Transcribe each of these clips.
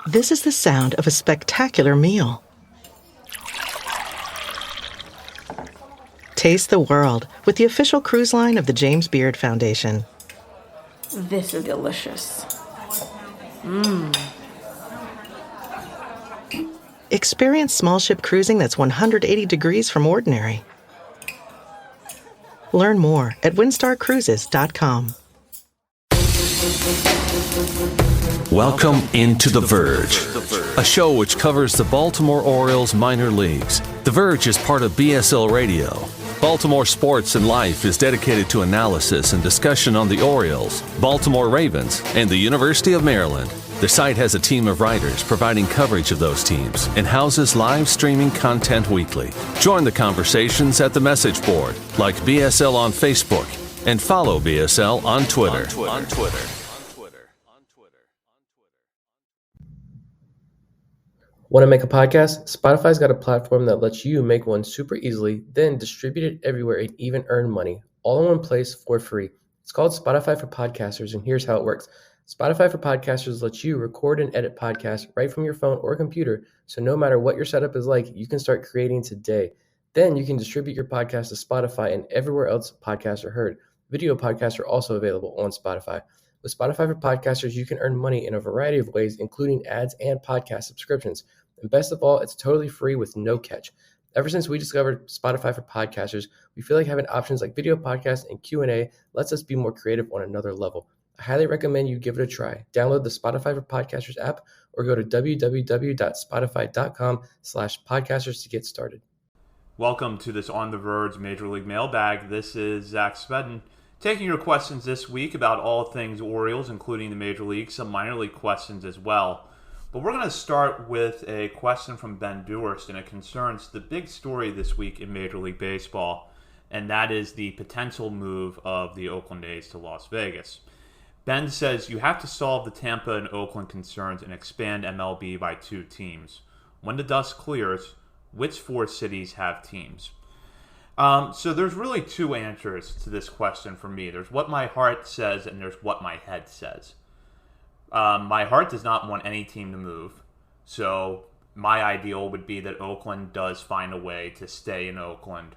This is the sound of a spectacular meal. Taste the world with the official cruise line of the James Beard Foundation. This is delicious. Experience small ship cruising that's 180 degrees from ordinary. Learn more at windstarcruises.com. Welcome into The Verge, a show which covers the Baltimore Orioles minor leagues. The Verge is part of BSL Radio. Baltimore Sports and Life is dedicated to analysis and discussion on the Orioles, Baltimore Ravens, and the University of Maryland. The site has a team of writers providing coverage of those teams and houses live streaming content weekly. Join the conversations at the message board, like BSL on Facebook, and follow BSL on Twitter. Want to make a podcast? Spotify's got a platform that lets you make one super easily, then distribute it everywhere and even earn money, all in one place for free. It's called Spotify for Podcasters, and here's how it works. Spotify for Podcasters lets you record and edit podcasts right from your phone or computer, so no matter what your setup is like, you can start creating today. Then you can distribute your podcast to Spotify and everywhere else podcasts are heard. Video podcasts are also available on Spotify. With Spotify for Podcasters, you can earn money in a variety of ways, including ads and podcast subscriptions. And best of all, it's totally free with no catch. Ever since we discovered Spotify for Podcasters, we feel like having options like video podcasts and Q&A lets us be more creative on another level. I highly recommend you give it a try. Download the Spotify for Podcasters app or go to www.spotify.com/podcasters to get started. Welcome to this On the Verge Major League Mailbag. This is Zach Spedden taking your questions this week about all things Orioles, including the Major League, some minor league questions as well. But we're going to start with a question from Ben Durst, and it concerns the big story this week in Major League Baseball, and that is the potential move of the Oakland A's to Las Vegas. Ben says, you have to solve the Tampa and Oakland concerns and expand MLB by 2 teams. When the dust clears, which 4 cities have teams? So there's really 2 answers to this question for me. There's what my heart says and there's what my head says. My heart does not want any team to move. So my ideal would be that Oakland does find a way to stay in Oakland.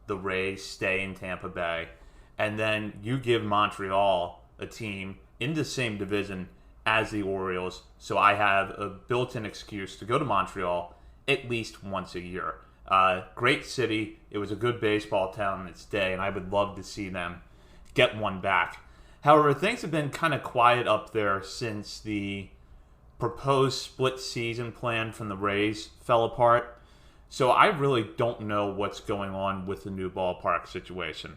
The Rays stay in Tampa Bay. And then you give Montreal a team in the same division as the Orioles. So I have a built-in excuse to go to Montreal at least once a year. Great city. It was a good baseball town in its day, and I would love to see them get one back. However, things have been kind of quiet up there since the proposed split season plan from the Rays fell apart. So I really don't know what's going on with the new ballpark situation.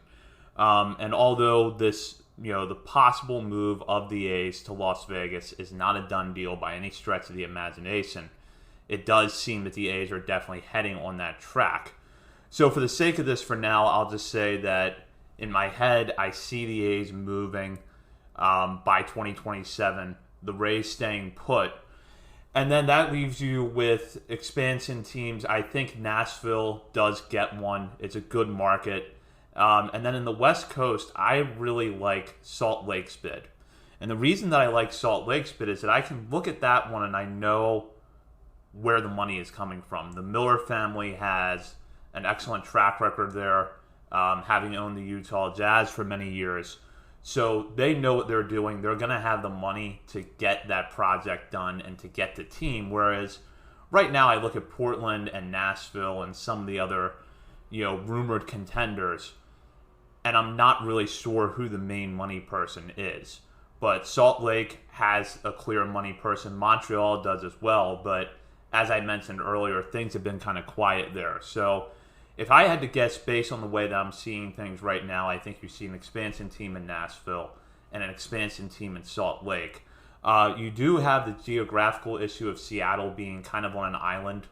And although this, the possible move of the A's to Las Vegas is not a done deal by any stretch of the imagination, it does seem that the A's are definitely heading on that track. So for the sake of this for now, I'll just say that in my head, I see the A's moving by 2027, the Rays staying put. And then that leaves you with expansion teams. I think Nashville does get one. It's a good market. And then in the West Coast, I really like Salt Lake's bid. And the reason that I like Salt Lake's bid is that I can look at that one and I know where the money is coming from. The Miller family has an excellent track record there, having owned the Utah Jazz for many years. So they know what they're doing. They're going to have the money to get that project done and to get the team. Whereas right now I look at Portland and Nashville and some of the other, rumored contenders, and I'm not really sure who the main money person is. But Salt Lake has a clear money person. Montreal does as well. But as I mentioned earlier, things have been kind of quiet there. So if I had to guess based on the way that I'm seeing things right now, I think you see an expansion team in Nashville and an expansion team in Salt Lake. You do have the geographical issue of Seattle being kind of on an island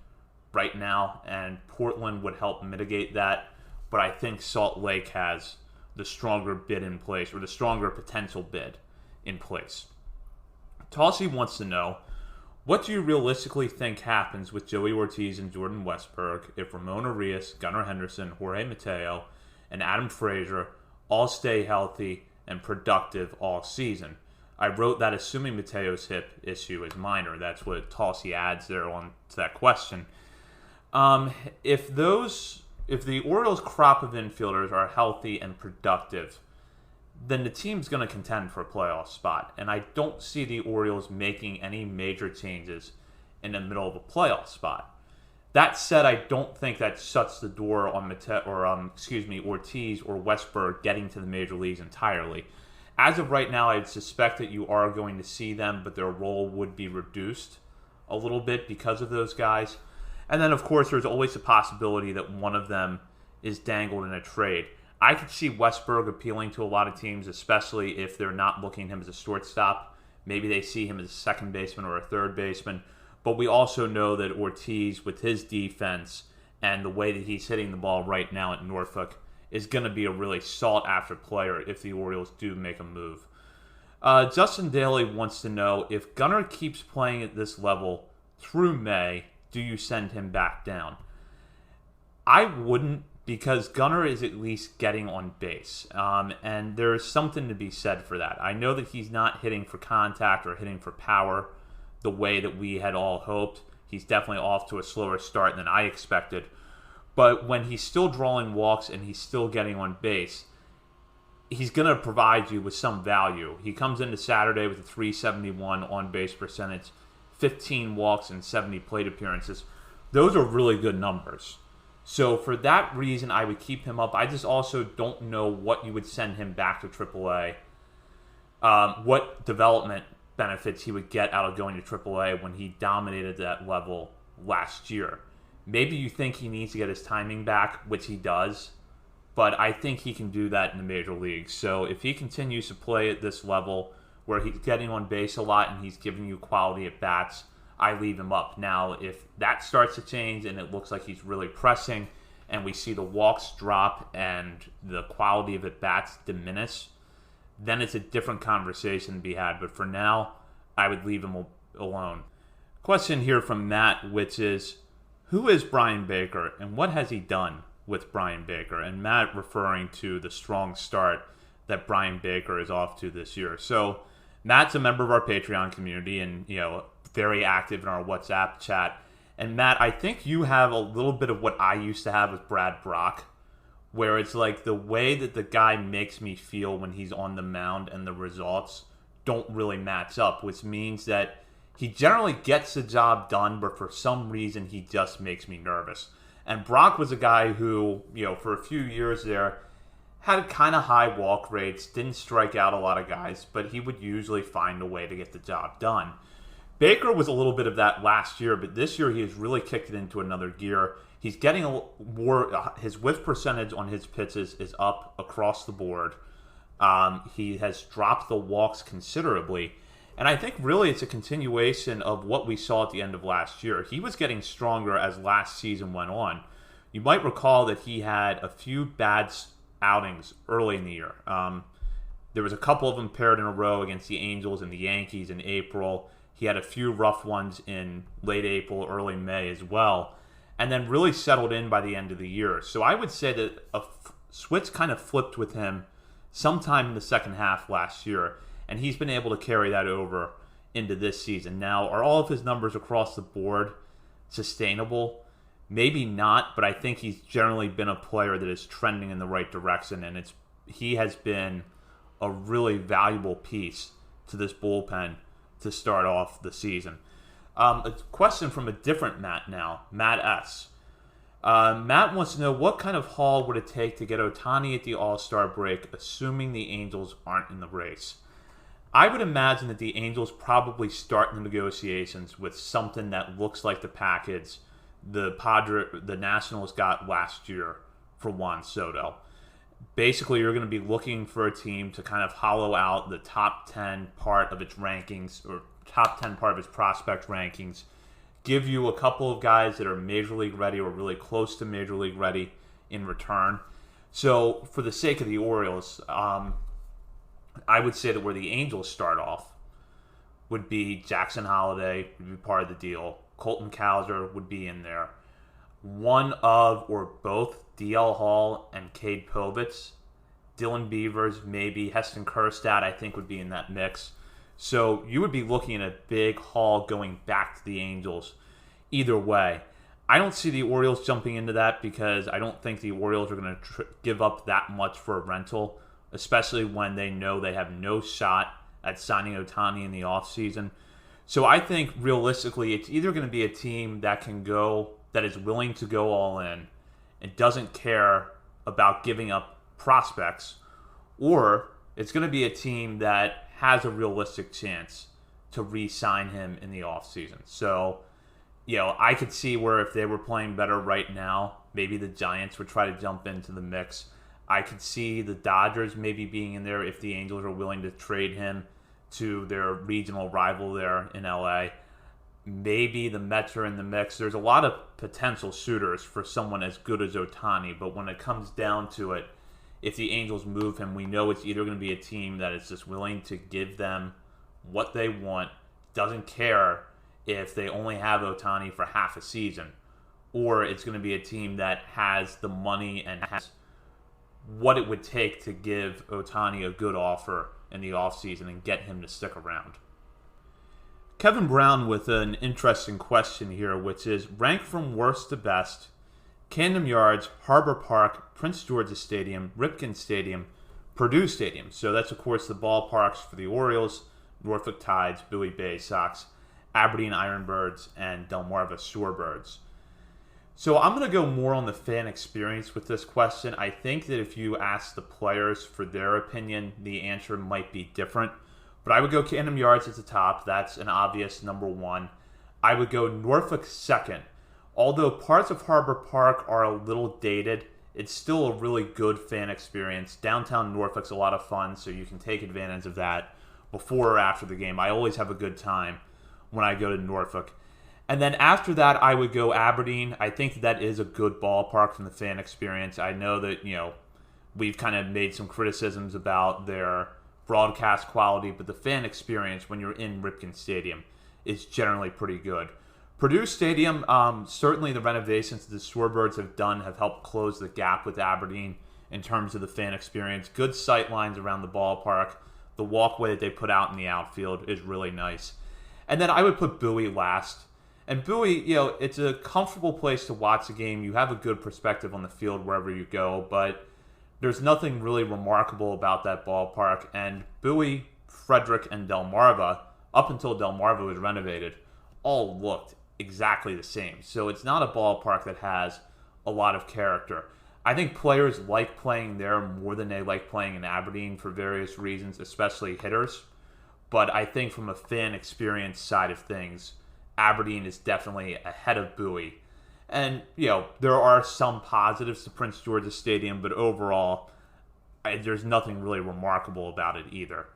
right now, and Portland would help mitigate that. But I think Salt Lake has the stronger bid in place, or the stronger potential bid in place. Tossie wants to know, what do you realistically think happens with Joey Ortiz and Jordan Westberg if Ramon Arias, Gunnar Henderson, Jorge Mateo, and Adam Frazier all stay healthy and productive all season? I wrote that assuming Mateo's hip issue is minor. That's what Tulsi adds there on to that question. If the Orioles' crop of infielders are healthy and productive, then the team's going to contend for a playoff spot. And I don't see the Orioles making any major changes in the middle of a playoff spot. That said, I don't think that shuts the door on Ortiz or Westburg getting to the major leagues entirely. As of right now, I'd suspect that you are going to see them, but their role would be reduced a little bit because of those guys. And then, of course, there's always the possibility that one of them is dangled in a trade. I could see Westburg appealing to a lot of teams, especially if they're not looking at him as a shortstop. Maybe they see him as a second baseman or a third baseman. But we also know that Ortiz, with his defense and the way that he's hitting the ball right now at Norfolk, is going to be a really sought-after player if the Orioles do make a move. Justin Daly wants to know, if Gunnar keeps playing at this level through May, do you send him back down? I wouldn't, because Gunnar is at least getting on base. And there's something to be said for that. I know that he's not hitting for contact or hitting for power the way that we had all hoped. He's definitely off to a slower start than I expected. But when he's still drawing walks and he's still getting on base, he's going to provide you with some value. He comes into Saturday with a 371 on-base percentage, 15 walks and 70 plate appearances. Those are really good numbers. So for that reason, I would keep him up. I just also don't know what you would send him back to AAA. What development benefits he would get out of going to AAA when he dominated that level last year. Maybe you think he needs to get his timing back, which he does, but I think he can do that in the major leagues. So if he continues to play at this level where he's getting on base a lot and he's giving you quality at bats, I leave him up. Now, if that starts to change and it looks like he's really pressing and we see the walks drop and the quality of at bats diminish, then it's a different conversation to be had. But for now, I would leave him alone. Question here from Matt, which is, who is Brian Baker and what has he done with Brian Baker? And Matt referring to the strong start that Brian Baker is off to this year. So Matt's a member of our Patreon community and, very active in our WhatsApp chat. And Matt, I think you have a little bit of what I used to have with Brad Brock, where it's like the way that the guy makes me feel when he's on the mound and the results don't really match up, which means that he generally gets the job done, but for some reason he just makes me nervous. And Brock was a guy who, for a few years there, had kind of high walk rates, didn't strike out a lot of guys, but he would usually find a way to get the job done. Baker was a little bit of that last year, but this year he has really kicked it into another gear. He's getting more, his whiff percentage on his pitches is up across the board. He has dropped the walks considerably. And I think really it's a continuation of what we saw at the end of last year. He was getting stronger as last season went on. You might recall that he had a few bad outings early in the year. There was a couple of them paired in a row against the Angels and the Yankees in April. He had a few rough ones in late April, early May as well. And then really settled in by the end of the year. So I would say that a switch kind of flipped with him sometime in the second half last year. And he's been able to carry that over into this season. Now, are all of his numbers across the board sustainable? Maybe not, but I think he's generally been a player that is trending in the right direction, and he has been a really valuable piece to this bullpen to start off the season. A question from a different Matt now, Matt S. Matt wants to know, what kind of haul would it take to get Ohtani at the All-Star break, assuming the Angels aren't in the race? I would imagine that the Angels probably start the negotiations with something that looks like the package the Nationals got last year for Juan Soto. Basically, you're going to be looking for a team to kind of hollow out the top 10 part of its rankings, or top 10 part of its prospect rankings, give you a couple of guys that are Major League ready or really close to Major League ready in return. So, for the sake of the Orioles, I would say that where the Angels start off would be Jackson Holliday, would be part of the deal. Colton Cowser would be in there. One of or both DL Hall and Cade Povich. Dylan Beavers, maybe. Heston Kjerstad, I think, would be in that mix. So you would be looking at a big haul going back to the Angels either way. I don't see the Orioles jumping into that because I don't think the Orioles are going to give up that much for a rental, especially when they know they have no shot at signing Ohtani in the offseason. So I think realistically it's either going to be a team that is willing to go all in and doesn't care about giving up prospects, or it's going to be a team that has a realistic chance to re-sign him in the offseason. So, I could see where if they were playing better right now, maybe the Giants would try to jump into the mix. I could see the Dodgers maybe being in there if the Angels are willing to trade him to their regional rival there in LA. Maybe the Mets are in the mix. There's a lot of potential suitors for someone as good as Ohtani, but when it comes down to it, if the Angels move him, we know it's either going to be a team that is just willing to give them what they want, doesn't care if they only have Ohtani for half a season, or it's going to be a team that has the money and has what it would take to give Ohtani a good offer in the offseason and get him to stick around. Kevin Brown with an interesting question here, which is rank from worst to best: Camden Yards, Harbor Park, Prince George's Stadium, Ripken Stadium, Purdue Stadium. So that's, of course, the ballparks for the Orioles, Norfolk Tides, Bowie Bay Sox, Aberdeen Ironbirds, and Delmarva Shorebirds. So I'm going to go more on the fan experience with this question. I think that if you ask the players for their opinion, the answer might be different. But I would go Camden Yards at the top. That's an obvious number one. I would go Norfolk second. Although parts of Harbor Park are a little dated, it's still a really good fan experience. Downtown Norfolk's a lot of fun, so you can take advantage of that before or after the game. I always have a good time when I go to Norfolk. And then after that, I would go Aberdeen. I think that is a good ballpark from the fan experience. I know that, we've kind of made some criticisms about their broadcast quality, but the fan experience when you're in Ripken Stadium is generally pretty good. Purdue Stadium, certainly the renovations that the Shorebirds have done have helped close the gap with Aberdeen in terms of the fan experience. Good sight lines around the ballpark. The walkway that they put out in the outfield is really nice. And then I would put Bowie last. And Bowie, it's a comfortable place to watch a game. You have a good perspective on the field wherever you go, but there's nothing really remarkable about that ballpark. And Bowie, Frederick, and Delmarva, up until Delmarva was renovated, all looked exactly the same. So it's not a ballpark that has a lot of character. I think players like playing there more than they like playing in Aberdeen for various reasons, especially hitters. But I think from a fan experience side of things, Aberdeen is definitely ahead of Bowie. And, there are some positives to Prince George's Stadium, but overall, there's nothing really remarkable about it either.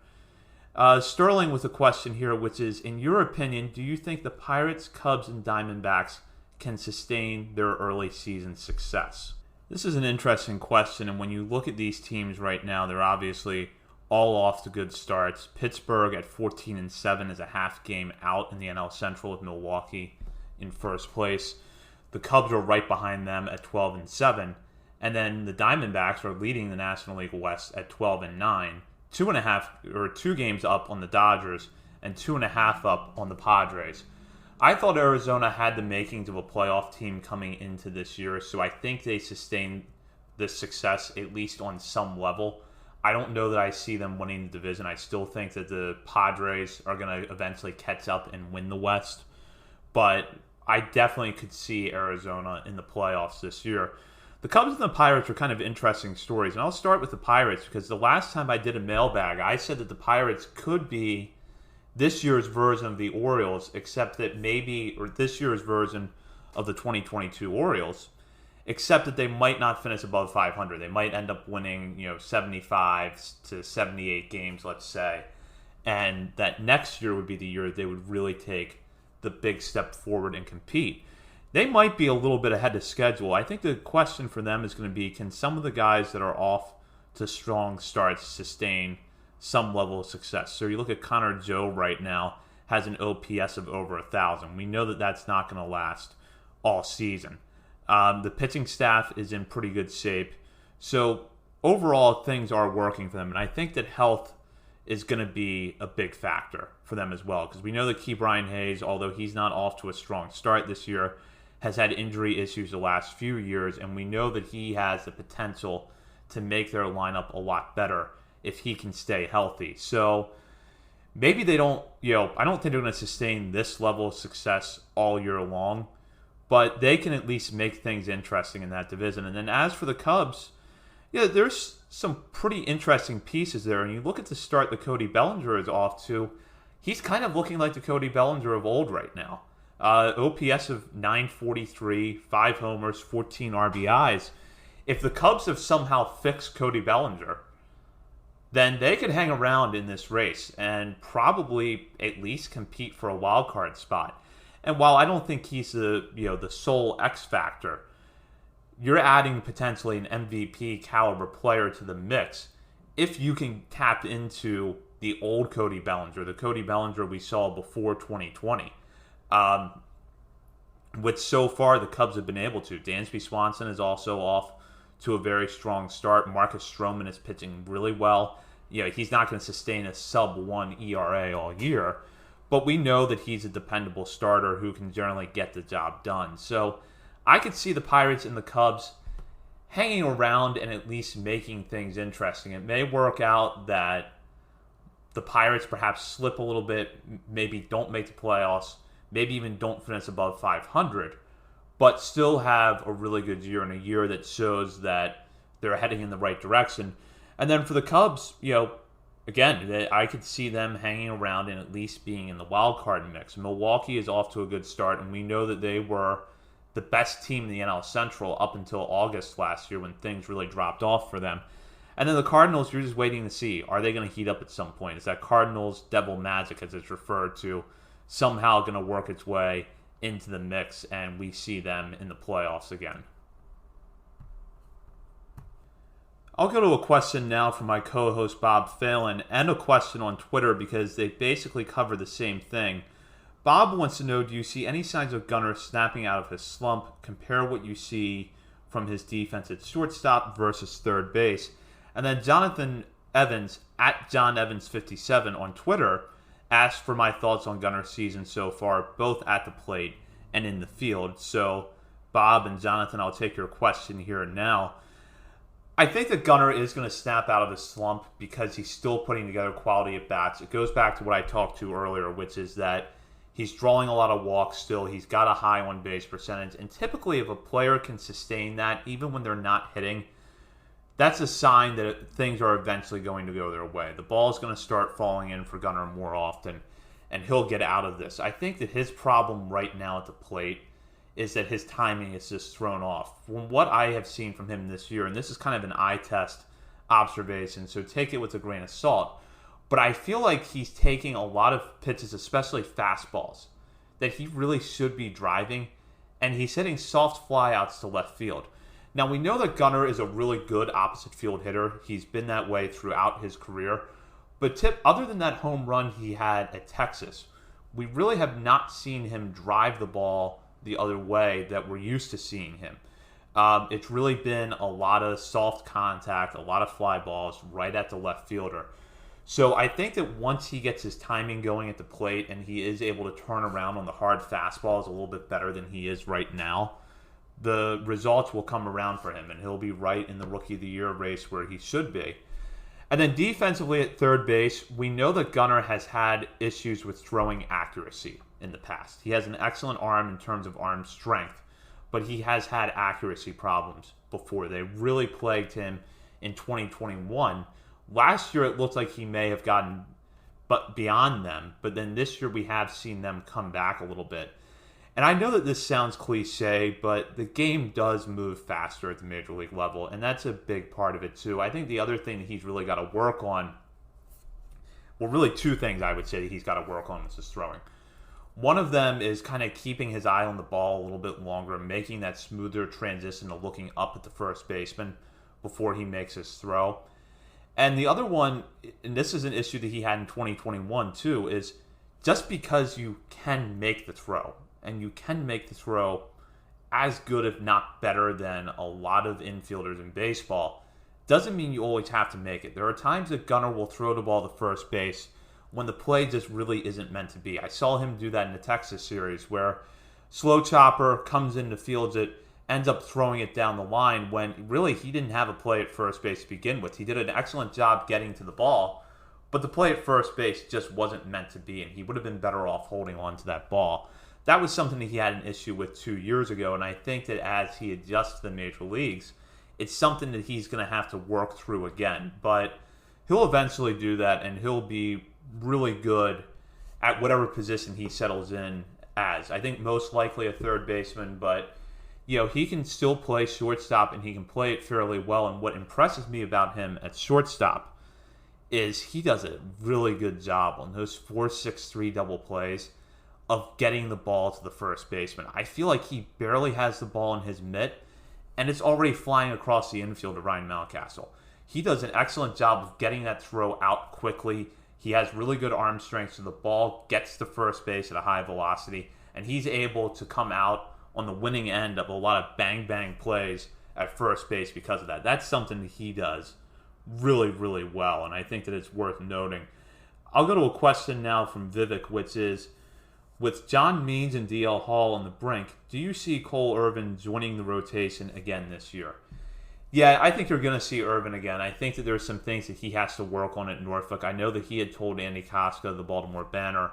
Sterling with a question here, which is, in your opinion, do you think the Pirates, Cubs, and Diamondbacks can sustain their early season success? This is an interesting question, and when you look at these teams right now, they're obviously all off to good starts. Pittsburgh at 14-7 is a half game out in the NL Central with Milwaukee in first place. The Cubs are right behind them at 12-7, and then the Diamondbacks are leading the National League West at 12-9, 2 games up on the Dodgers and 2.5 up on the Padres. I thought Arizona had the makings of a playoff team coming into this year, so I think they sustained this success at least on some level. I don't know that I see them winning the division. I still think that the Padres are going to eventually catch up and win the West. But I definitely could see Arizona in the playoffs this year. The Cubs and the Pirates are kind of interesting stories. And I'll start with the Pirates because the last time I did a mailbag, I said that the Pirates could be this year's version of the Orioles, except that or this year's version of the 2022 Orioles, except that they might not finish above 500. They might end up winning, 75 to 78 games, let's say. And that next year would be the year they would really take the big step forward and compete. They might be a little bit ahead of schedule. I think the question for them is going to be, can some of the guys that are off to strong starts sustain some level of success? So you look at Connor Joe right now, has an OPS of over 1,000. We know that that's not going to last all season. The pitching staff is in pretty good shape. So overall, things are working for them. And I think that health is going to be a big factor for them as well. Because we know that Ke'Bryan Hayes, although he's not off to a strong start this year, has had injury issues the last few years, and we know that he has the potential to make their lineup a lot better if he can stay healthy. So maybe they don't, I don't think they're going to sustain this level of success all year long, but they can at least make things interesting in that division. And then as for the Cubs, there's some pretty interesting pieces there. And you look at the start that Cody Bellinger is off to, he's kind of looking like the Cody Bellinger of old right now. OPS of 943, 5 homers, 14 RBIs. If the Cubs have somehow fixed Cody Bellinger, then they could hang around in this race and probably at least compete for a wild card spot. And while I don't think he's the sole X factor, you're adding potentially an MVP caliber player to the mix if you can tap into the old Cody Bellinger, the Cody Bellinger we saw before 2020. Which so far the Cubs have been able to. Dansby Swanson is also off to a very strong start. Marcus Stroman is pitching really well. He's not going to sustain a sub-1 ERA all year, but we know that he's a dependable starter who can generally get the job done. So I could see the Pirates and the Cubs hanging around and at least making things interesting. It may work out that the Pirates perhaps slip a little bit, maybe don't make the playoffs, maybe even don't finish above 500, but still have a really good year and a year that shows that they're heading in the right direction. And then for the Cubs, again, I could see them hanging around and at least being in the wild card mix. Milwaukee is off to a good start, and we know that they were the best team in the NL Central up until August last year when things really dropped off for them. And then the Cardinals, you're just waiting to see, are they going to heat up at some point? Is that Cardinals devil magic, as it's referred to, somehow going to work its way into the mix and we see them in the playoffs again? I'll go to a question now from my co-host Bob Phelan and a question on Twitter because they basically cover the same thing. Bob wants to know, do you see any signs of Gunnar snapping out of his slump? Compare what you see from his defense at shortstop versus third base. And then Jonathan Evans, at JohnEvans57 on Twitter, asked for my thoughts on Gunnar's season so far, both at the plate and in the field. So, Bob and Jonathan, I'll take your question here and now. I think that Gunnar is going to snap out of his slump because he's still putting together quality at-bats. It goes back to what I talked to earlier, which is that he's drawing a lot of walks still. He's got a high on-base percentage. And typically, if a player can sustain that, even when they're not hitting, that's a sign that things are eventually going to go their way. The ball is going to start falling in for Gunnar more often, and he'll get out of this. I think that his problem right now at the plate is that his timing is just thrown off. From what I have seen from him this year, and this is kind of an eye test observation, so take it with a grain of salt, but I feel like he's taking a lot of pitches, especially fastballs, that he really should be driving, and he's hitting soft flyouts to left field. Now, we know that Gunnar is a really good opposite field hitter. He's been that way throughout his career. But other than that home run he had at Texas, we really have not seen him drive the ball the other way that we're used to seeing him. It's really been a lot of soft contact, a lot of fly balls right at the left fielder. So I think that once he gets his timing going at the plate and he is able to turn around on the hard fastballs a little bit better than he is right now, the results will come around for him and he'll be right in the Rookie of the Year race where he should be. And then defensively at third base, we know that Gunnar has had issues with throwing accuracy in the past. He has an excellent arm in terms of arm strength, but he has had accuracy problems before. They really plagued him in 2021. Last year, it looked like he may have gotten beyond them, but then this year we have seen them come back a little bit. And I know that this sounds cliche, but the game does move faster at the major league level, and that's a big part of it too. I think the other thing that he's really got to work on, well, really two things I would say that he's got to work on with his throwing. One of them is kind of keeping his eye on the ball a little bit longer, making that smoother transition to looking up at the first baseman before he makes his throw. And the other one, and this is an issue that he had in 2021 too, is just because you can make the throw, and you can make the throw as good, if not better, than a lot of infielders in baseball, doesn't mean you always have to make it. There are times that Gunnar will throw the ball to first base when the play just really isn't meant to be. I saw him do that in the Texas series where slow chopper comes in to fields it, ends up throwing it down the line when really he didn't have a play at first base to begin with. He did an excellent job getting to the ball, but the play at first base just wasn't meant to be, and he would have been better off holding on to that ball. That was something that he had an issue with 2 years ago, and I think that as he adjusts to the major leagues, it's something that he's going to have to work through again. But he'll eventually do that, and he'll be really good at whatever position he settles in as. I think most likely a third baseman, but he can still play shortstop, and he can play it fairly well. And what impresses me about him at shortstop is he does a really good job on those 4-6-3 double plays of getting the ball to the first baseman. I feel like he barely has the ball in his mitt, and it's already flying across the infield to Ryan Mountcastle. He does an excellent job of getting that throw out quickly. He has really good arm strength, so the ball gets to first base at a high velocity, and he's able to come out on the winning end of a lot of bang-bang plays at first base because of that. That's something that he does really, really well, and I think that it's worth noting. I'll go to a question now from Vivek, which is, with John Means and DL Hall on the brink, do you see Cole Irvin joining the rotation again this year? Yeah, I think you're going to see Irvin again. I think that there's some things that he has to work on at Norfolk. I know that he had told Andy Koska of the Baltimore Banner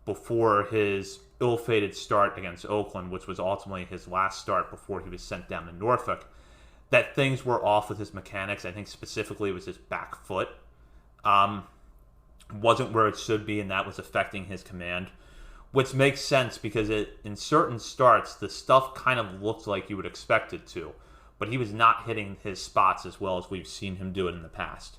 before his ill-fated start against Oakland, which was ultimately his last start before he was sent down to Norfolk, that things were off with his mechanics. I think specifically it was his back foot. Wasn't where it should be, and that was affecting his command. Which makes sense because in certain starts, the stuff kind of looked like you would expect it to. But he was not hitting his spots as well as we've seen him do it in the past.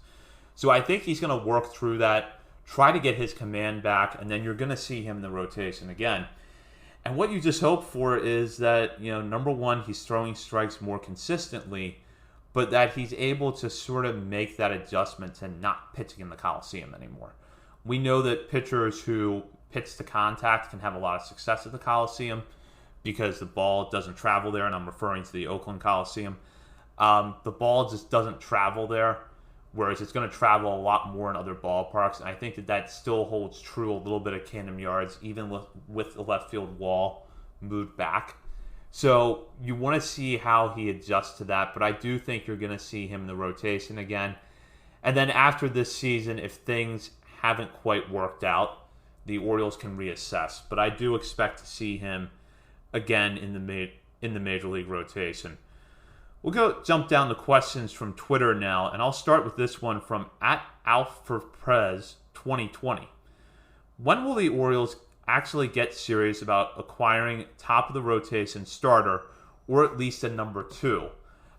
So I think he's going to work through that, try to get his command back, and then you're going to see him in the rotation again. And what you just hope for is that, number one, he's throwing strikes more consistently, but that he's able to sort of make that adjustment to not pitching in the Coliseum anymore. We know that pitchers who pitch to contact can have a lot of success at the Coliseum because the ball doesn't travel there, and I'm referring to the Oakland Coliseum. The ball just doesn't travel there, whereas it's going to travel a lot more in other ballparks, and I think that still holds true a little bit at Camden Yards, even with the left field wall moved back. So you want to see how he adjusts to that, but I do think you're going to see him in the rotation again. And then after this season, if things haven't quite worked out, the Orioles can reassess. But I do expect to see him again in the Major League rotation. We'll jump down to questions from Twitter now, and I'll start with this one from @AlfReprez2020. When will the Orioles actually get serious about acquiring top of the rotation starter, or at least a number 2?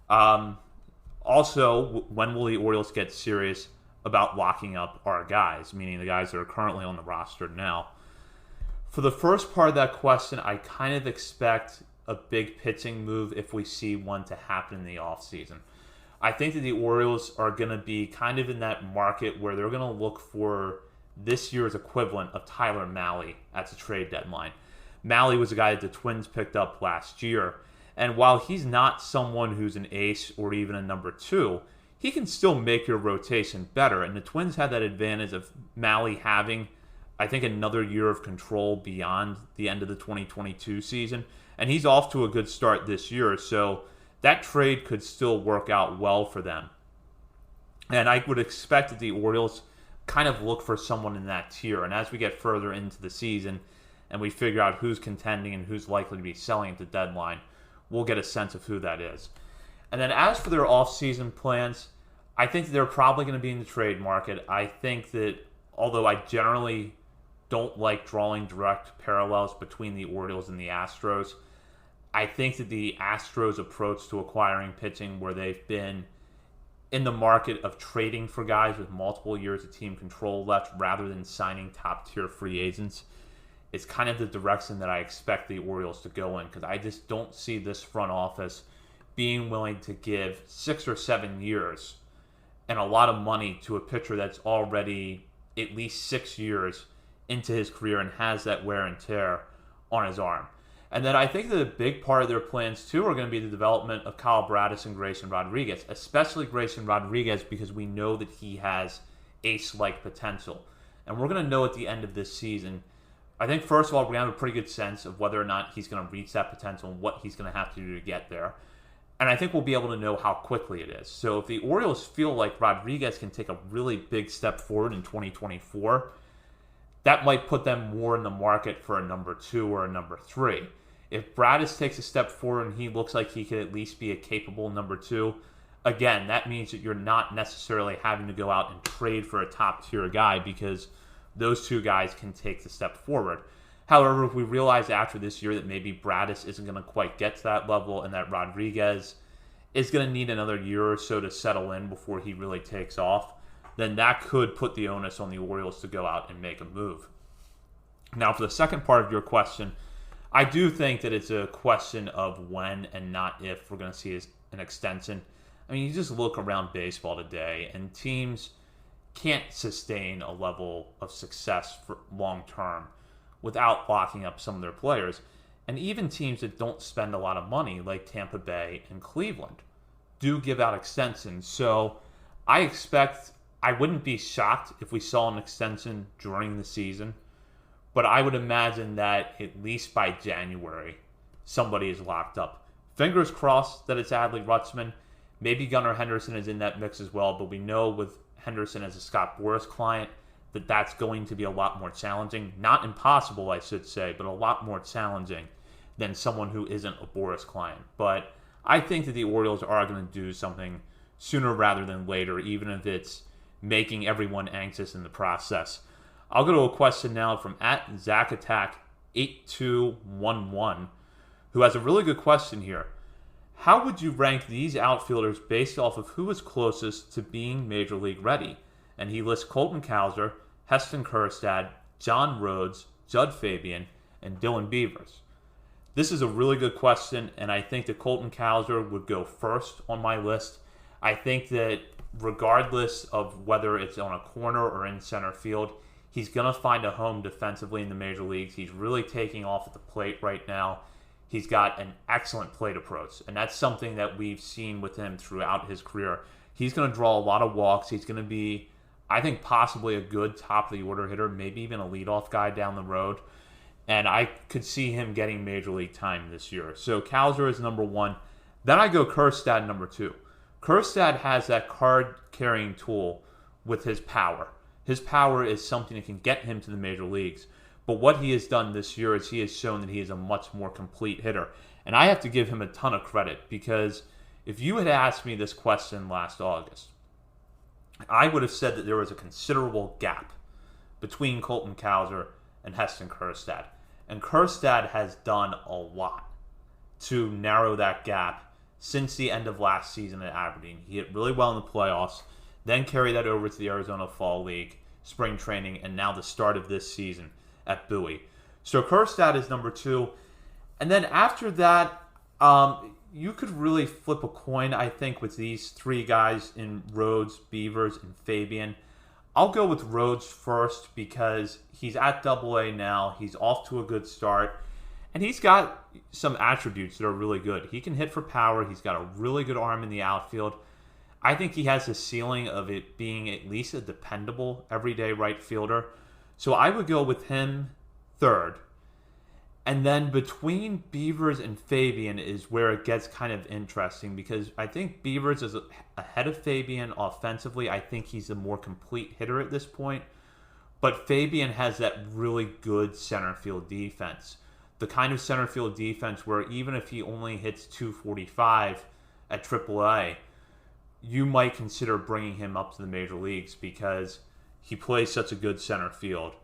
Also, when will the Orioles get serious about locking up our guys, meaning the guys that are currently on the roster now? For the first part of that question, I kind of expect a big pitching move if we see one to happen in the offseason. I think that the Orioles are going to be kind of in that market where they're going to look for this year's equivalent of Tyler Mahle at the trade deadline. Mahle was a guy that the Twins picked up last year, and while he's not someone who's an ace or even a number 2, he can still make your rotation better. And the Twins had that advantage of Mahle having, I think, another year of control beyond the end of the 2022 season. And he's off to a good start this year, so that trade could still work out well for them. And I would expect that the Orioles kind of look for someone in that tier. And as we get further into the season and we figure out who's contending and who's likely to be selling at the deadline, we'll get a sense of who that is. And then as for their offseason plans, I think they're probably going to be in the trade market. I think that although I generally don't like drawing direct parallels between the Orioles and the Astros, I think that the Astros' approach to acquiring pitching, where they've been in the market of trading for guys with multiple years of team control left rather than signing top-tier free agents, is kind of the direction that I expect the Orioles to go in, because I just don't see this front office being willing to give 6 or 7 years and a lot of money to a pitcher that's already at least 6 years into his career and has that wear and tear on his arm. And then I think that a big part of their plans, too, are going to be the development of Kyle Braddis and Grayson Rodriguez, especially Grayson Rodriguez, because we know that he has ace-like potential. And we're going to know at the end of this season, I think, first of all, we're going to have a pretty good sense of whether or not he's going to reach that potential and what he's going to have to do to get there. And I think we'll be able to know how quickly it is. So if the Orioles feel like Rodriguez can take a really big step forward in 2024, that might put them more in the market for a number 2 or a number 3. If Braddis takes a step forward and he looks like he could at least be a capable number 2, again, that means that you're not necessarily having to go out and trade for a top-tier guy because those 2 guys can take the step forward. However, if we realize after this year that maybe Braddis isn't going to quite get to that level and that Rodriguez is going to need another year or so to settle in before he really takes off, then that could put the onus on the Orioles to go out and make a move. Now, for the second part of your question, I do think that it's a question of when and not if we're going to see an extension. I mean, you just look around baseball today, and teams can't sustain a level of success for long term without locking up some of their players. And even teams that don't spend a lot of money, like Tampa Bay and Cleveland, do give out extensions. So I wouldn't be shocked if we saw an extension during the season, but I would imagine that at least by January, somebody is locked up. Fingers crossed that it's Adley Rutschman. Maybe Gunnar Henderson is in that mix as well, but we know with Henderson as a Scott Boras client that that's going to be a lot more challenging. Not impossible, I should say, but a lot more challenging than someone who isn't a Boras client. But I think that the Orioles are going to do something sooner rather than later, even if it's making everyone anxious in the process. I'll go to a question now from @ZachAttack8211, who has a really good question here. How would you rank these outfielders based off of who is closest to being Major League ready? And he lists Colton Cowser, Heston Kjerstad, John Rhodes, Judd Fabian, and Dylan Beavers. This is a really good question, and I think that Colton Cowser would go first on my list. I think that regardless of whether it's on a corner or in center field, he's going to find a home defensively in the major leagues. He's really taking off at the plate right now. He's got an excellent plate approach, and that's something that we've seen with him throughout his career. He's going to draw a lot of walks. He's going to be, I think, possibly a good top-of-the-order hitter, maybe even a leadoff guy down the road. And I could see him getting major league time this year. So Cowser is number 1. Then I go Kjerstad number 2. Kjerstad has that card-carrying tool with his power. His power is something that can get him to the major leagues. But what he has done this year is he has shown that he is a much more complete hitter. And I have to give him a ton of credit because if you had asked me this question last August, I would have said that there was a considerable gap between Colton Cowser and Heston Kjerstad. And Kjerstad has done a lot to narrow that gap since the end of last season at Aberdeen. He hit really well in the playoffs, then carried that over to the Arizona Fall League, spring training, and now the start of this season at Bowie. So Kjerstad is number 2. And then after that, you could really flip a coin, I think, with these 3 guys in Rhodes, Beavers, and Fabian. I'll go with Rhodes first because he's at AA now. He's off to a good start. And he's got some attributes that are really good. He can hit for power. He's got a really good arm in the outfield. I think he has the ceiling of it being at least a dependable everyday right fielder. So I would go with him third. And then between Beavers and Fabian is where it gets kind of interesting because I think Beavers is ahead of Fabian offensively. I think he's a more complete hitter at this point. But Fabian has that really good center field defense. The kind of center field defense where even if he only hits 245 at AAA, you might consider bringing him up to the major leagues because he plays such a good center field.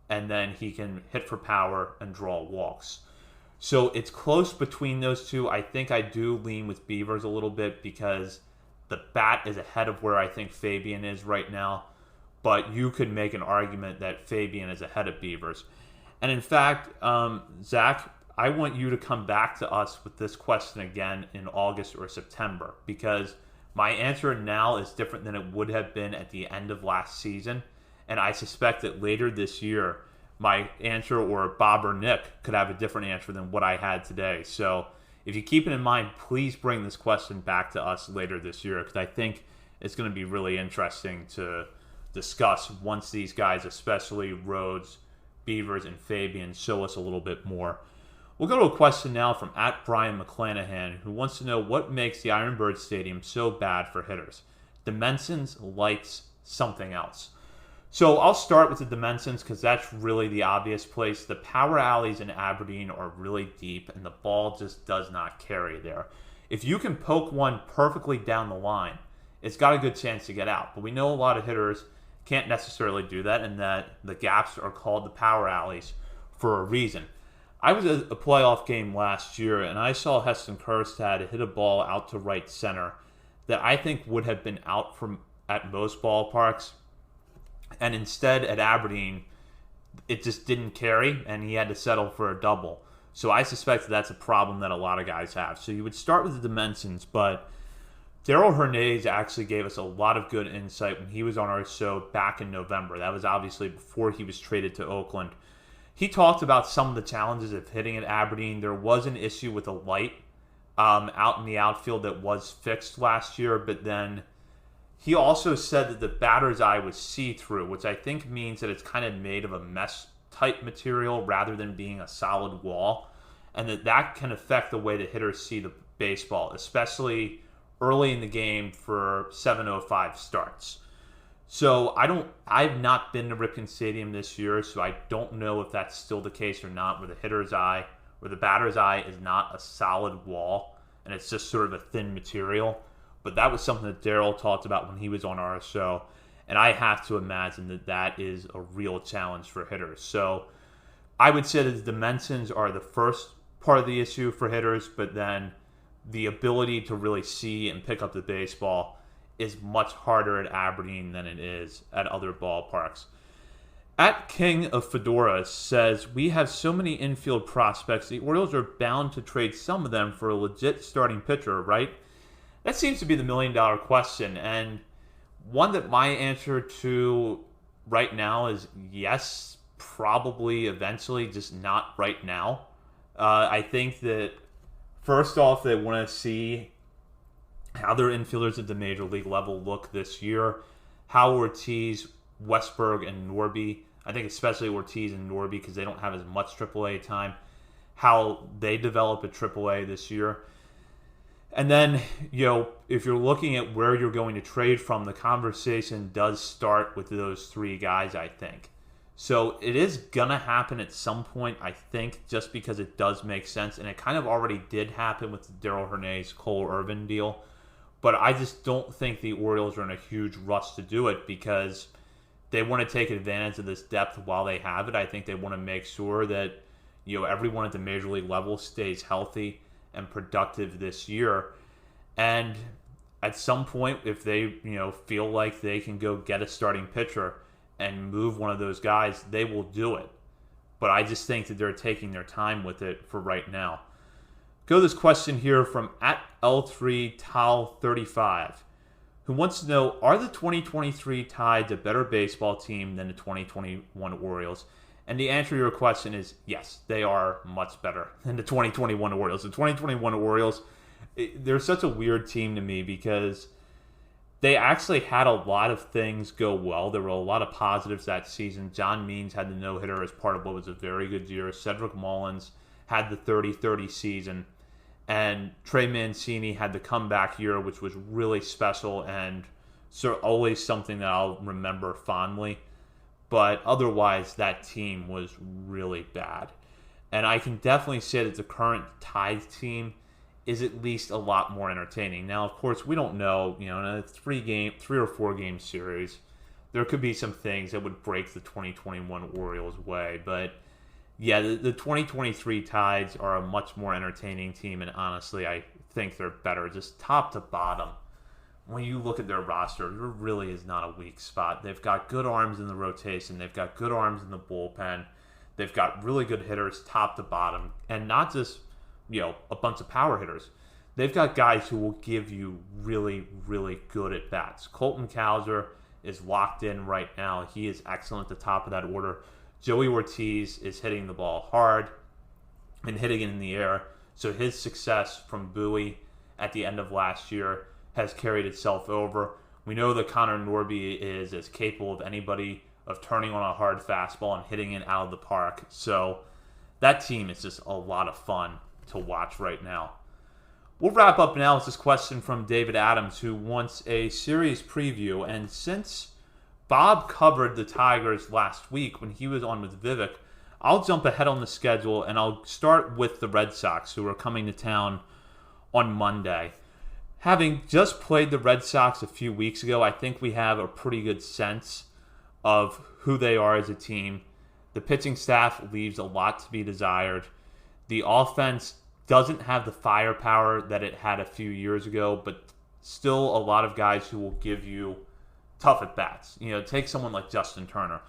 And then he can hit for power and draw walks. So it's close between those two. I think I do lean with Beavers a little bit because the bat is ahead of where I think Fabian is right now. But you could make an argument that Fabian is ahead of Beavers. And in fact, Zach, I want you to come back to us with this question again in August or September because my answer now is different than it would have been at the end of last season. And I suspect that later this year, my answer, or Bob or Nick could have a different answer than what I had today. So if you keep it in mind, please bring this question back to us later this year, because I think it's going to be really interesting to discuss once these guys, especially Rhodes, Beavers, and Fabian, show us a little bit more. We'll go to a question now from @Brian McClanahan, who wants to know what makes the Iron Bird Stadium so bad for hitters. Dimensions, lights, something else. So I'll start with the dimensions because that's really the obvious place. The power alleys in Aberdeen are really deep and the ball just does not carry there. If you can poke one perfectly down the line, it's got a good chance to get out. But we know a lot of hitters can't necessarily do that, and that the gaps are called the power alleys for a reason. I was at a playoff game last year and I saw Heston Kjerstad hit a ball out to right center that I think would have been out from at most ballparks. And instead at Aberdeen, it just didn't carry, and he had to settle for a double. So I suspect that's a problem that a lot of guys have. So you would start with the dimensions, but Darryl Hernandez actually gave us a lot of good insight when he was on our show back in November. That was obviously before he was traded to Oakland. He talked about some of the challenges of hitting at Aberdeen. There was an issue with a light out in the outfield that was fixed last year, but then he also said that the batter's eye was see-through, which I think means that it's kind of made of a mesh-type material rather than being a solid wall, and that can affect the way the hitters see the baseball, especially early in the game for 7:05 starts. So I've not been to Ripken Stadium this year, so I don't know if that's still the case or not, where the hitter's eye or the batter's eye is not a solid wall, and it's just sort of a thin material. But that was something that Darryl talked about when he was on our show. And I have to imagine that that is a real challenge for hitters. So I would say that the dimensions are the first part of the issue for hitters, but then the ability to really see and pick up the baseball is much harder at Aberdeen than it is at other ballparks. @King of Fedora says, we have so many infield prospects, the Orioles are bound to trade some of them for a legit starting pitcher, right? That seems to be the million-dollar question, and one that my answer to right now is yes, probably eventually, just not right now. I think that, first off, they want to see how their infielders at the major league level look this year, how Ortiz, Westberg, and Norby, I think especially Ortiz and Norby because they don't have as much AAA time, how they develop at AAA this year. And then, if you're looking at where you're going to trade from, the conversation does start with those three guys, I think. So it is going to happen at some point, I think, just because it does make sense. And it kind of already did happen with the Darryl Hernandez, Cole Irvin deal. But I just don't think the Orioles are in a huge rush to do it because they want to take advantage of this depth while they have it. I think they want to make sure that, everyone at the major league level stays healthy and productive this year. And at some point, if they, feel like they can go get a starting pitcher and move one of those guys, they will do it. But I just think that they're taking their time with it for right now. Go to this question here from @L3Tal35, who wants to know, are the 2023 Tides a better baseball team than the 2021 Orioles? And the answer to your question is yes, they are much better than the 2021 Orioles. The 2021 Orioles, they're such a weird team to me because they actually had a lot of things go well. There were a lot of positives that season. John Means had the no-hitter as part of what was a very good year. Cedric Mullins had the 30-30 season. And Trey Mancini had the comeback year, which was really special and always something that I'll remember fondly. But otherwise, that team was really bad. And I can definitely say that the current Tide team is at least a lot more entertaining. Now, of course, we don't know, in a 3 or 4 game series, there could be some things that would break the 2021 Orioles' way. But yeah, the 2023 Tides are a much more entertaining team, and honestly, I think they're better, just top to bottom. When you look at their roster, there really is not a weak spot. They've got good arms in the rotation. They've got good arms in the bullpen. They've got really good hitters top to bottom, and not just, a bunch of power hitters. They've got guys who will give you really, really good at-bats. Colton Cowser is locked in right now. He is excellent at the top of that order. Joey Ortiz is hitting the ball hard and hitting it in the air. So his success from Bowie at the end of last year has carried itself over. We know that Connor Norby is as capable of anybody of turning on a hard fastball and hitting it out of the park. So that team is just a lot of fun to watch right now. We'll wrap up now with this question from David Adams, who wants a series preview. And since Bob covered the Tigers last week when he was on with Vivek, I'll jump ahead on the schedule and I'll start with the Red Sox, who are coming to town on Monday. Having just played the Red Sox a few weeks ago, I think we have a pretty good sense of who they are as a team. The pitching staff leaves a lot to be desired. The offense doesn't have the firepower that it had a few years ago, but still a lot of guys who will give you tough at-bats. Take someone like Justin Turner.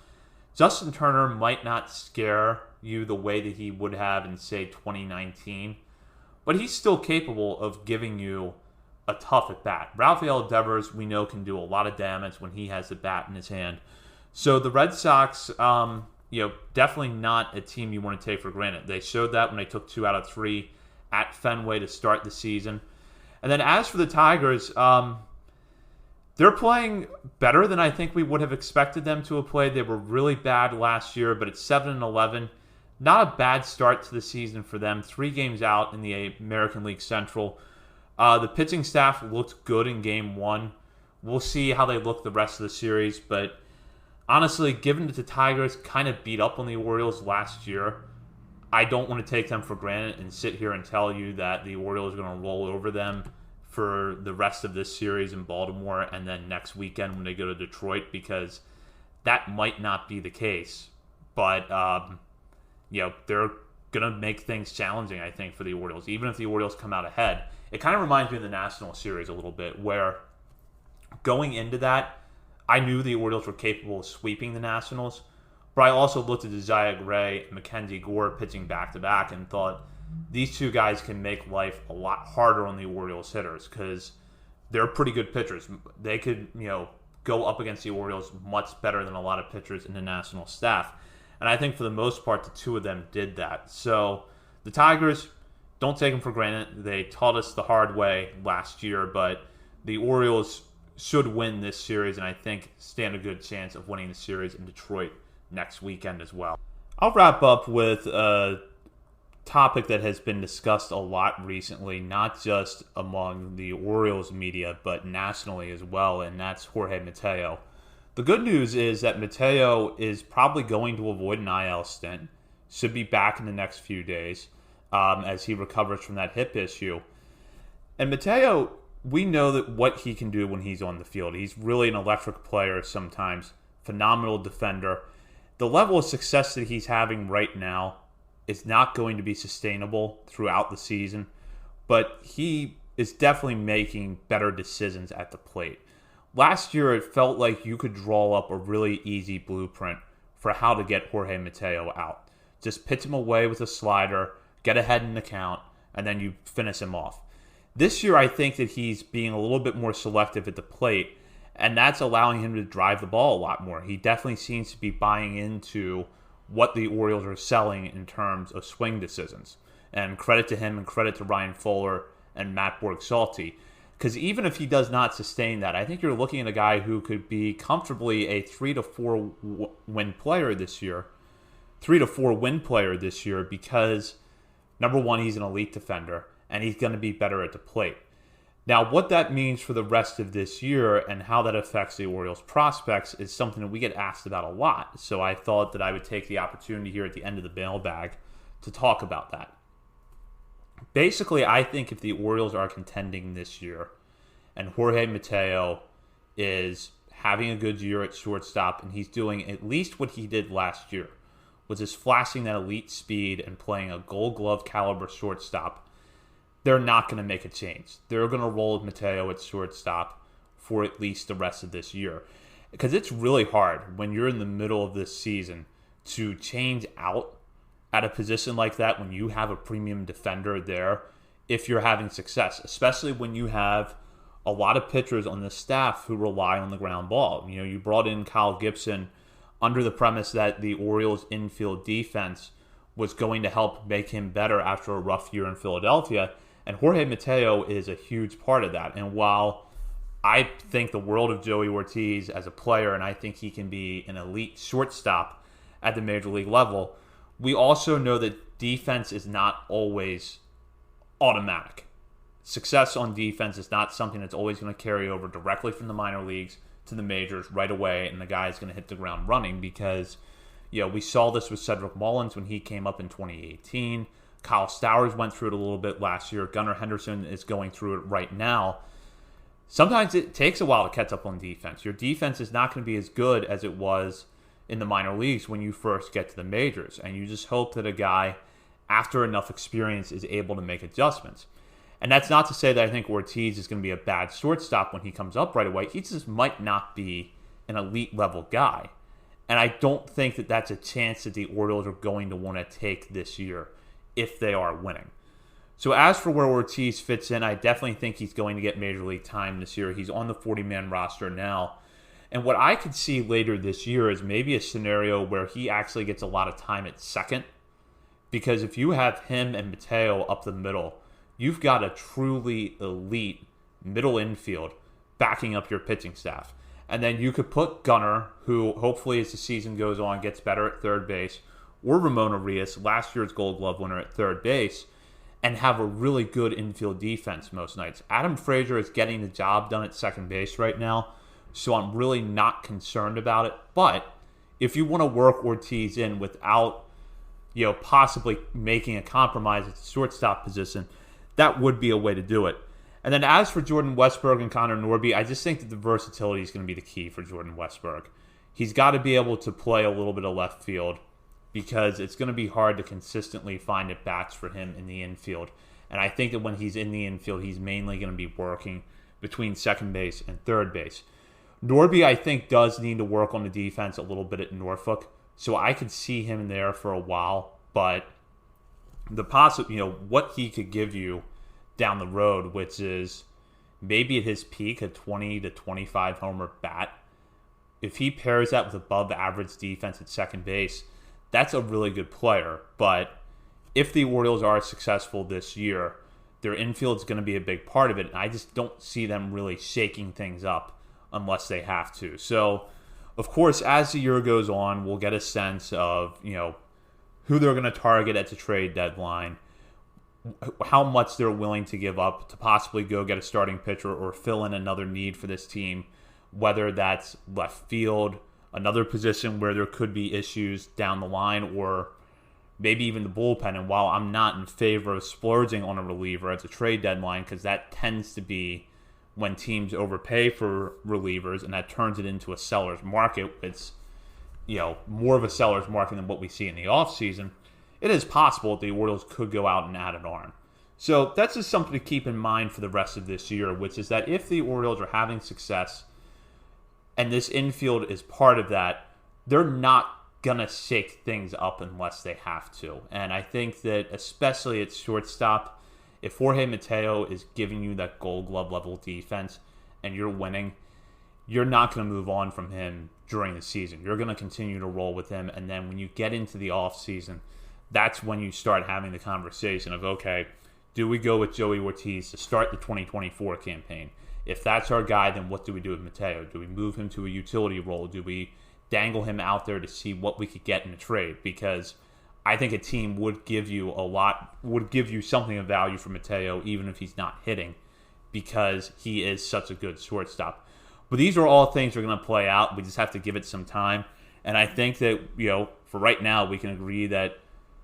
Justin Turner might not scare you the way that he would have in, say, 2019, but he's still capable of giving you a tough at-bat. Rafael Devers, we know, can do a lot of damage when he has the bat in his hand. So the Red Sox, definitely not a team you want to take for granted. They showed that when they took 2 out of 3 at Fenway to start the season. And then as for the Tigers, they're playing better than I think we would have expected them to have played. They were really bad last year, but it's 7-11. Not a bad start to the season for them. 3 games out in the American League Central. The pitching staff looked good in Game 1. We'll see how they look the rest of the series, but honestly, given that the Tigers kind of beat up on the Orioles last year, I don't want to take them for granted and sit here and tell you that the Orioles are going to roll over them for the rest of this series in Baltimore and then next weekend when they go to Detroit, because that might not be the case. But, they're going to make things challenging, I think, for the Orioles, even if the Orioles come out ahead. It kind of reminds me of the National Series a little bit, where going into that, I knew the Orioles were capable of sweeping the Nationals, but I also looked at Josiah Gray and Mackenzie Gore pitching back-to-back and thought these two guys can make life a lot harder on the Orioles hitters because they're pretty good pitchers. They could, go up against the Orioles much better than a lot of pitchers in the National staff. And I think for the most part, the two of them did that. So the Tigers, don't take them for granted. They taught us the hard way last year, but the Orioles should win this series, and I think stand a good chance of winning the series in Detroit next weekend as well. I'll wrap up with a topic that has been discussed a lot recently, not just among the Orioles media, but nationally as well, and that's Jorge Mateo. The good news is that Mateo is probably going to avoid an IL stint, should be back in the next few days as he recovers from that hip issue. And Mateo, we know that what he can do when he's on the field. He's really an electric player sometimes, phenomenal defender. The level of success that he's having right now is not going to be sustainable throughout the season, but he is definitely making better decisions at the plate. Last year, it felt like you could draw up a really easy blueprint for how to get Jorge Mateo out. Just pitch him away with a slider, get ahead in the count, and then you finish him off. This year, I think that he's being a little bit more selective at the plate, and that's allowing him to drive the ball a lot more. He definitely seems to be buying into what the Orioles are selling in terms of swing decisions. And credit to him and credit to Ryan Fuller and Matt Borg-Salty. Because even if he does not sustain that, I think you're looking at a guy who could be comfortably a 3 to 4 win player this year. 3 to 4 win player this year because, number one, he's an elite defender, and he's going to be better at the plate. Now, what that means for the rest of this year and how that affects the Orioles' prospects is something that we get asked about a lot. So I thought that I would take the opportunity here at the end of the mailbag to talk about that. Basically, I think if the Orioles are contending this year and Jorge Mateo is having a good year at shortstop and he's doing at least what he did last year, which is flashing that elite speed and playing a Gold Glove caliber shortstop, they're not going to make a change. They're going to roll with Mateo at shortstop for at least the rest of this year. Because it's really hard when you're in the middle of this season to change out at a position like that when you have a premium defender there if you're having success, especially when you have a lot of pitchers on the staff who rely on the ground ball. You brought in Kyle Gibson under the premise that the Orioles' infield defense was going to help make him better after a rough year in Philadelphia. And Jorge Mateo is a huge part of that. And while I think the world of Joey Ortiz as a player, and I think he can be an elite shortstop at the major league level, we also know that defense is not always automatic. Success on defense is not something that's always going to carry over directly from the minor leagues to the majors right away, and the guy is going to hit the ground running because, we saw this with Cedric Mullins when he came up in 2018. Kyle Stowers went through it a little bit last year. Gunnar Henderson is going through it right now. Sometimes it takes a while to catch up on defense. Your defense is not going to be as good as it was in the minor leagues when you first get to the majors, and you just hope that a guy, after enough experience, is able to make adjustments. And that's not to say that I think Ortiz is going to be a bad shortstop when he comes up right away. He just might not be an elite level guy. And I don't think that that's a chance that the Orioles are going to want to take this year if they are winning. So as for where Ortiz fits in, I definitely think he's going to get major league time this year. He's on the 40-man roster now. And what I could see later this year is maybe a scenario where he actually gets a lot of time at second. Because if you have him and Mateo up the middle, you've got a truly elite middle infield backing up your pitching staff. And then you could put Gunnar, who hopefully as the season goes on gets better at third base, or Ramon Arias, last year's Gold Glove winner at third base, and have a really good infield defense most nights. Adam Frazier is getting the job done at second base right now, so I'm really not concerned about it. But if you want to work Ortiz in without, possibly making a compromise at the shortstop position, that would be a way to do it. And then as for Jordan Westburg and Connor Norby, I just think that the versatility is going to be the key for Jordan Westburg. He's got to be able to play a little bit of left field because it's going to be hard to consistently find at-bats for him in the infield. And I think that when he's in the infield, he's mainly going to be working between second base and third base. Norby, I think, does need to work on the defense a little bit at Norfolk, so I could see him there for a while, but the what he could give you down the road, which is maybe at his peak a 20 to 25 homer bat, if he pairs that with above average defense at second base, that's a really good player. But if the Orioles are successful this year, their infield is going to be a big part of it, and I just don't see them really shaking things up unless they have to. So, of course, as the year goes on, we'll get a sense of, who they're going to target at the trade deadline, how much they're willing to give up to possibly go get a starting pitcher or fill in another need for this team, whether that's left field, another position where there could be issues down the line, or maybe even the bullpen. And while I'm not in favor of splurging on a reliever at the trade deadline, because that tends to be when teams overpay for relievers and that turns it into a seller's market, it's more of a seller's market than what we see in the offseason, it is possible that the Orioles could go out and add an arm. So that's just something to keep in mind for the rest of this year, which is that if the Orioles are having success and this infield is part of that, they're not going to shake things up unless they have to. And I think that especially at shortstop, if Jorge Mateo is giving you that Gold Glove level defense and you're winning, you're not going to move on from him during the season. You're going to continue to roll with him. And then when you get into the offseason, that's when you start having the conversation of, okay, do we go with Joey Ortiz to start the 2024 campaign? If that's our guy, then what do we do with Mateo? Do we move him to a utility role? Do we dangle him out there to see what we could get in a trade? Because I think a team would give you something of value for Mateo, even if he's not hitting, because he is such a good shortstop. But these are all things that are going to play out. We just have to give it some time. And I think that, for right now, we can agree that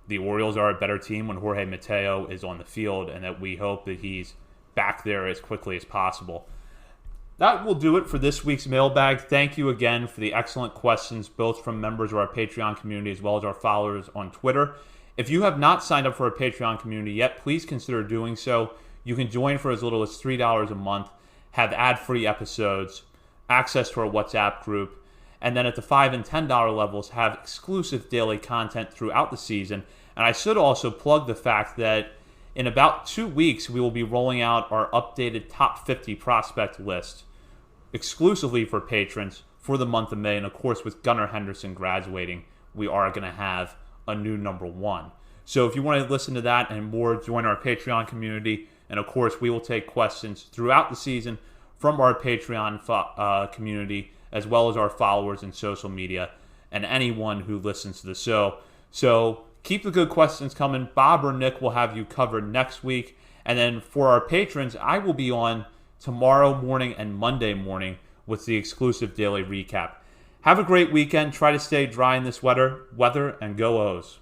the Orioles are a better team when Jorge Mateo is on the field, and that we hope that he's back there as quickly as possible. That will do it for this week's mailbag. Thank you again for the excellent questions, both from members of our Patreon community as well as our followers on Twitter. If you have not signed up for our Patreon community yet, please consider doing so. You can join for as little as $3 a month, have ad-free episodes, access to our WhatsApp group, and then at the $5 and $10 levels, have exclusive daily content throughout the season. And I should also plug the fact that in about 2 weeks, we will be rolling out our updated top 50 prospect list exclusively for patrons for the month of May. And of course, with Gunnar Henderson graduating, we are going to have a new number 1. So if you want to listen to that and more, join our Patreon community. And of course, we will take questions throughout the season from our Patreon community, as well as our followers in social media and anyone who listens to the show. So keep the good questions coming. Bob or Nick will have you covered next week. And then for our patrons, I will be on tomorrow morning and Monday morning with the exclusive daily recap. Have a great weekend. Try to stay dry in this weather, and go O's.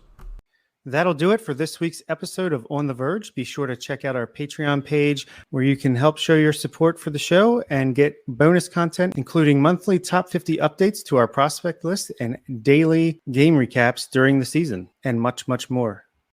That'll do it for this week's episode of On the Verge. Be sure to check out our Patreon page where you can help show your support for the show and get bonus content, including monthly top 50 updates to our prospect list and daily game recaps during the season, and much, much more.